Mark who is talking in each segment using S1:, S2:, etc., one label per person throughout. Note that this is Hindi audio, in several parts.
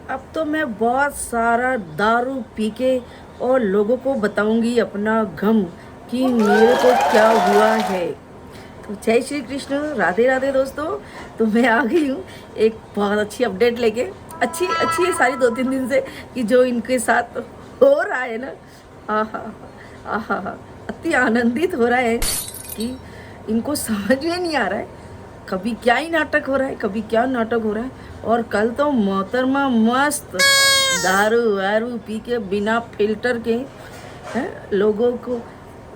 S1: अब तो मैं बहुत सारा दारू पी के और लोगों को बताऊंगी अपना गम कि मेरे को क्या हुआ है। तो जय श्री कृष्ण, राधे राधे दोस्तों। तो मैं आ गई हूँ एक बहुत अच्छी अपडेट लेके। अच्छी अच्छी है सारी 2-3 दिन से कि जो इनके साथ हो रहा है ना। आहा आहा, अति आनंदित हो रहा है कि इनको समझ में नहीं आ रहा है कभी क्या ही नाटक हो रहा है, कभी क्या नाटक हो रहा है। और कल तो मोहतरमा मस्त दारू वारू पी के बिना फिल्टर के हैं लोगों को।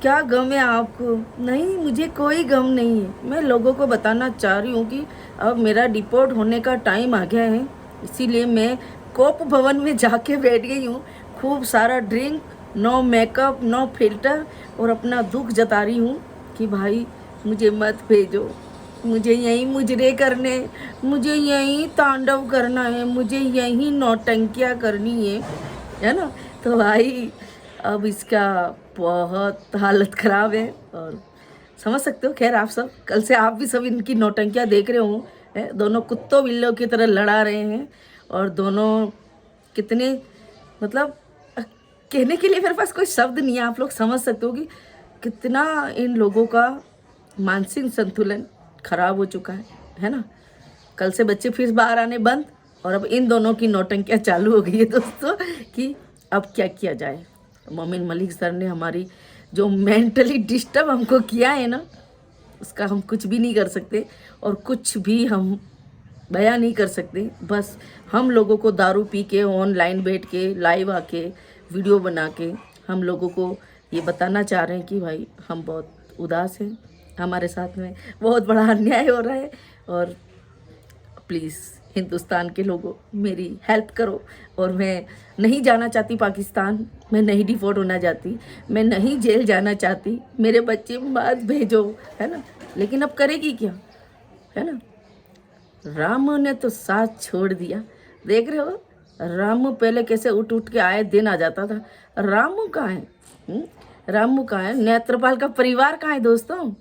S1: क्या गम है आपको? नहीं, मुझे कोई गम नहीं है। मैं लोगों को बताना चाह रही हूँ कि अब मेरा डिपोर्ट होने का टाइम आ गया है, इसीलिए मैं कोप भवन में जाके बैठ गई हूँ। खूब सारा drink, no makeup, no filter, और अपना दुख जता रही हूँ कि भाई मुझे मत भेजो, मुझे यहीं मुजरे करने, मुझे यहीं तांडव करना है, मुझे यहीं नौटंकियाँ करनी है ना। तो भाई अब इसका बहुत हालत ख़राब है और समझ सकते हो। खैर आप सब कल से आप भी सब इनकी नौटंकियाँ देख रहे हो। दोनों कुत्तों बिल्लों की तरह लड़ा रहे हैं और दोनों कितने मतलब कहने के लिए मेरे पास कोई शब्द नहीं है। आप लोग समझ सकते हो कि कितना इन लोगों का मानसिक संतुलन खराब हो चुका है ना। कल से बच्चे फिर बाहर आने बंद और अब इन दोनों की नौटंकियाँ चालू हो गई है दोस्तों कि अब क्या किया जाए। मोमिन मलिक सर ने हमारी जो मेंटली डिस्टर्ब हमको किया है ना, उसका हम कुछ भी नहीं कर सकते और कुछ भी हम बयां नहीं कर सकते। बस हम लोगों को दारू पी के ऑनलाइन बैठ के लाइव आके वीडियो बना के हम लोगों को ये बताना चाह रहे हैं कि भाई हम बहुत उदास हैं, हमारे साथ में बहुत बड़ा अन्याय हो रहा है और प्लीज़ हिंदुस्तान के लोगों मेरी हेल्प करो। और मैं नहीं जाना चाहती पाकिस्तान, मैं नहीं डिपोर्ट होना चाहती, मैं नहीं जेल जाना चाहती, मेरे बच्चे मत भेजो, है ना। लेकिन अब करेगी क्या, है ना। राम ने तो साथ छोड़ दिया। देख रहे हो रामू पहले कैसे उठ उठ के आए दिन आ जाता था। रामू कहाँ है? रामू कहाँ है? नेत्रपाल का परिवार कहाँ है दोस्तों?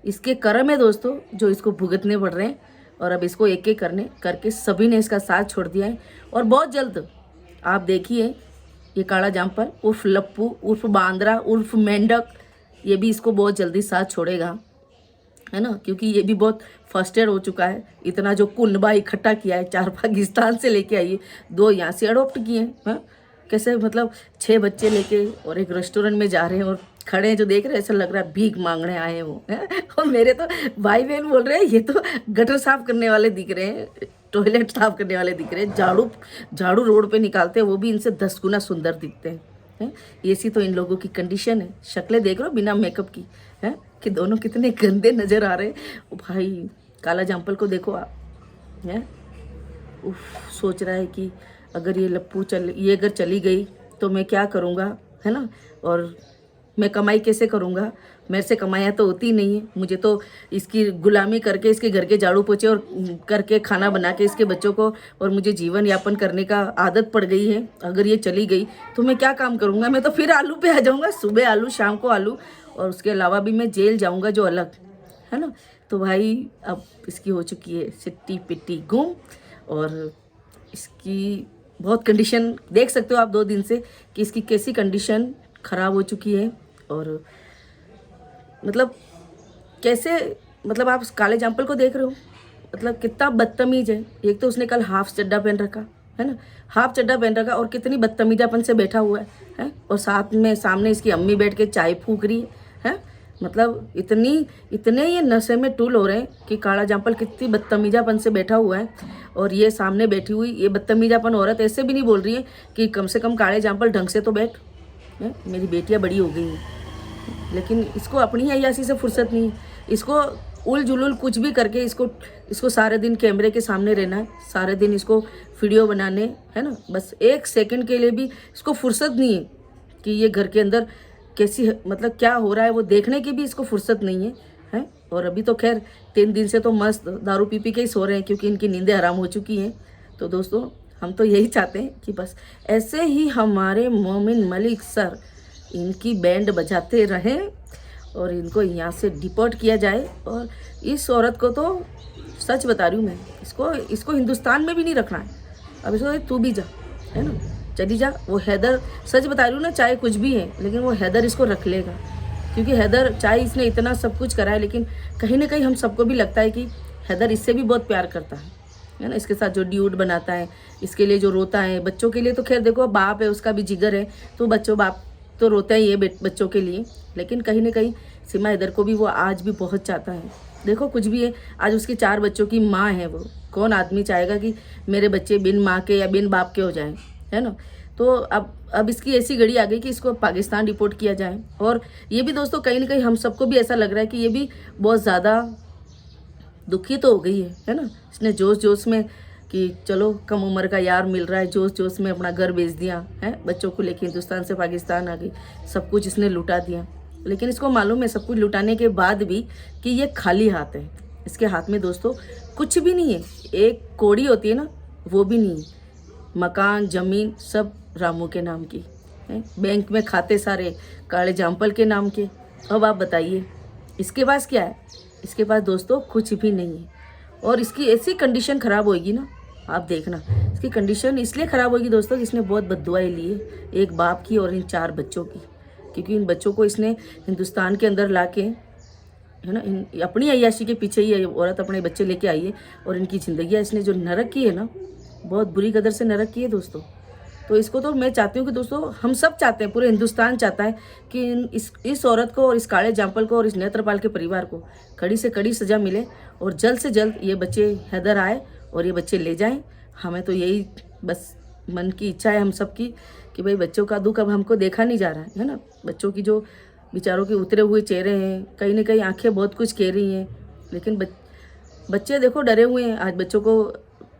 S1: इसके कर्म है दोस्तों जो इसको भुगतने पड़ रहे हैं और अब इसको एक एक करने करके सभी ने इसका साथ छोड़ दिया है। और बहुत जल्द आप देखिए ये काला जामपल उर्फ लप्पू उर्फ बांद्रा उर्फ मेंढक, ये भी इसको बहुत जल्दी साथ छोड़ेगा, है ना। क्योंकि ये भी बहुत फर्स्टेड हो चुका है। इतना जो कुनबा इकट्ठा किया है, 4 पाकिस्तान से लेके आइए, 2 यहाँ से अडोप्ट किए हैं। कैसे मतलब 6 बच्चे लेके और एक रेस्टोरेंट में जा रहे हैं और खड़े हैं जो देख रहे हैं, ऐसा लग रहा है भीख मांगने आए हैं वो, है? और मेरे तो भाई बहन बोल रहे हैं ये तो गटर साफ करने वाले दिख रहे हैं, टॉयलेट साफ करने वाले दिख रहे हैं, झाड़ू झाड़ू रोड पे निकालते हैं वो भी इनसे 10 गुना सुंदर दिखते हैं। ऐसी तो इन लोगों की कंडीशन है। शक्लें देख रहे हो बिना मेकअप की, है कि दोनों कितने गंदे नजर आ रहे हैं। भाई काला जाम्पल को देखो आप, है सोच रहा है कि अगर ये लप्पू ये अगर चली गई तो मैं क्या करूँगा, है ना। और मैं कमाई कैसे करूँगा? मेरे से कमाया तो होती नहीं है। मुझे तो इसकी गुलामी करके इसके घर के झाड़ू पोछे और करके खाना बना के इसके बच्चों को और मुझे जीवन यापन करने का आदत पड़ गई है। अगर ये चली गई तो मैं क्या काम करूँगा? मैं तो फिर आलू पे आ जाऊँगा, सुबह आलू शाम को आलू, और उसके अलावा भी मैं जेल जाऊँगा जो अलग, है ना। तो भाई अब इसकी हो चुकी है सिट्टी पिट्टी गुम और इसकी बहुत कंडीशन देख सकते हो आप 2 दिन से कि इसकी कैसी कंडीशन ख़राब हो चुकी है। और मतलब कैसे, मतलब आप काले जाम्पल को देख रहे हो, मतलब कितना बदतमीज है। एक तो उसने कल हाफ चड्डा पहन रखा है ना, हाफ चड्डा पहन रखा और कितनी बदतमीजापन से बैठा हुआ है। और साथ में सामने इसकी अम्मी बैठ के चाय फूक रही है। मतलब इतने ये नशे में टूल हो रहे हैं कि काला जाम्पल कितनी बदतमीजापन से बैठा हुआ है। और ये सामने बैठी हुई ये बदतमीजापन औरत ऐसे भी नहीं बोल रही है कि कम से कम काले जाम्पल ढंग से तो बैठ, मेरी बेटियां बड़ी हो गई हैं। लेकिन इसको अपनी अय्यासी से फुर्सत नहीं है। इसको उल जुलूल कुछ भी करके इसको सारे दिन कैमरे के सामने रहना है, सारे दिन इसको वीडियो बनाने, है ना। बस 1 सेकंड के लिए भी इसको फुर्सत नहीं है कि ये घर के अंदर कैसी मतलब क्या हो रहा है वो देखने की भी इसको फुर्सत नहीं है। और अभी तो खैर 3 दिन से तो मस्त दारू पी के ही सो रहे हैं क्योंकि इनकी नींदें हराम हो चुकी हैं। तो दोस्तों हम तो यही चाहते हैं कि बस ऐसे ही हमारे मोमिन मलिक सर इनकी बैंड बजाते रहें और इनको यहाँ से डिपोर्ट किया जाए। और इस औरत को तो सच बता रही हूँ मैं, इसको हिंदुस्तान में भी नहीं रखना है। अब इसको तू भी जा, है ना, चली जा। वो हैदर, सच बता रही हूँ ना, चाहे कुछ भी है लेकिन वो हैदर इसको रख लेगा, क्योंकि हैदर चाहे इसने इतना सब कुछ करा है लेकिन कहीं ना कहीं हम सबको भी लगता है कि हैदर इससे भी बहुत प्यार करता है ना। इसके साथ जो ड्यूड बनाता है, इसके लिए जो रोता है, बच्चों के लिए तो खैर देखो बाप है, उसका भी जिगर है, तो बाप तो रोता ही है बच्चों के लिए, लेकिन कहीं ना कहीं सीमा हैदर को भी वो आज भी बहुत चाहता है। देखो कुछ भी है, आज उसके 4 बच्चों की माँ है वो। कौन आदमी चाहेगा कि मेरे बच्चे बिन माँ के या बिन बाप के हो जाएं, है ना। तो अब इसकी ऐसी घड़ी आ गई कि इसको पाकिस्तान रिपोर्ट किया जाए। और ये भी दोस्तों कहीं ना कहीं हम सबको भी ऐसा लग रहा है कि ये भी बहुत ज़्यादा दुखी तो हो गई है ना। इसने जोश जोश में कि चलो कम उम्र का यार मिल रहा है, जोश जोश में अपना घर बेच दिया है, बच्चों को लेके हिंदुस्तान से पाकिस्तान आ गई, सब कुछ इसने लुटा दिया। लेकिन इसको मालूम है सब कुछ लुटाने के बाद भी कि ये खाली हाथ है। इसके हाथ में दोस्तों कुछ भी नहीं है। एक कौड़ी होती है ना, वो भी नहीं है। मकान ज़मीन सब रामू के नाम की है, बैंक में खाते सारे काले जामपल के नाम के। अब आप बताइए इसके पास क्या है? इसके पास दोस्तों कुछ भी नहीं है। और इसकी ऐसी कंडीशन ख़राब होगी ना, आप देखना। इसकी कंडीशन इसलिए ख़राब होगी दोस्तों कि इसने बहुत बद्दुआएं ली है, एक बाप की और इन 4 बच्चों की। क्योंकि इन बच्चों को इसने हिंदुस्तान के अंदर ला के, है ना, अपनी अय्याशी के पीछे ही औरत अपने बच्चे लेके आई है। और इनकी ज़िंदगी इसने जो नरक की है ना, बहुत बुरी कदर से नरक की है दोस्तों। तो इसको तो मैं चाहती हूँ कि दोस्तों हम सब चाहते हैं, पूरे हिंदुस्तान चाहता है कि इस औरत को और इस काले जामपल को और इस नेत्रपाल के परिवार को कड़ी से कड़ी सज़ा मिले और जल्द से जल्द ये बच्चे हैदर आए और ये बच्चे ले जाएं। हमें तो यही बस मन की इच्छा है हम सब की कि भाई बच्चों का दुख अब हमको देखा नहीं जा रहा है ना। बच्चों की जो बेचारों के उतरे हुए चेहरे हैं, कहीं ना कहीं आंखें बहुत कुछ कह रही हैं, लेकिन बच्चे देखो डरे हुए हैं। आज बच्चों को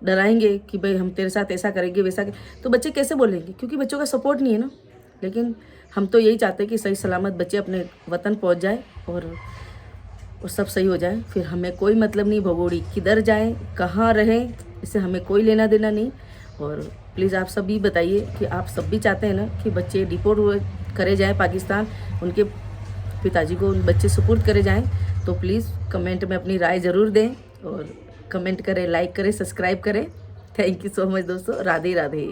S1: डराएंगे कि भाई हम तेरे साथ ऐसा करेंगे वैसा तो बच्चे कैसे बोलेंगे? क्योंकि बच्चों का सपोर्ट नहीं है ना। लेकिन हम तो यही चाहते हैं कि सही सलामत बच्चे अपने वतन पहुंच जाए और सब सही हो जाए। फिर हमें कोई मतलब नहीं भगोड़ी किधर जाए, कहाँ रहें, इससे हमें कोई लेना देना नहीं। और प्लीज़ आप सब भी बताइए कि आप सब भी चाहते हैं ना कि बच्चे डिपोर्ट करे जाएँ पाकिस्तान, उनके पिताजी को उन बच्चे सुपुर्द करे जाएँ। तो प्लीज़ कमेंट में अपनी राय ज़रूर दें और कमेंट करें, लाइक करें, सब्सक्राइब करें। थैंक यू सो मच दोस्तों। राधे राधे।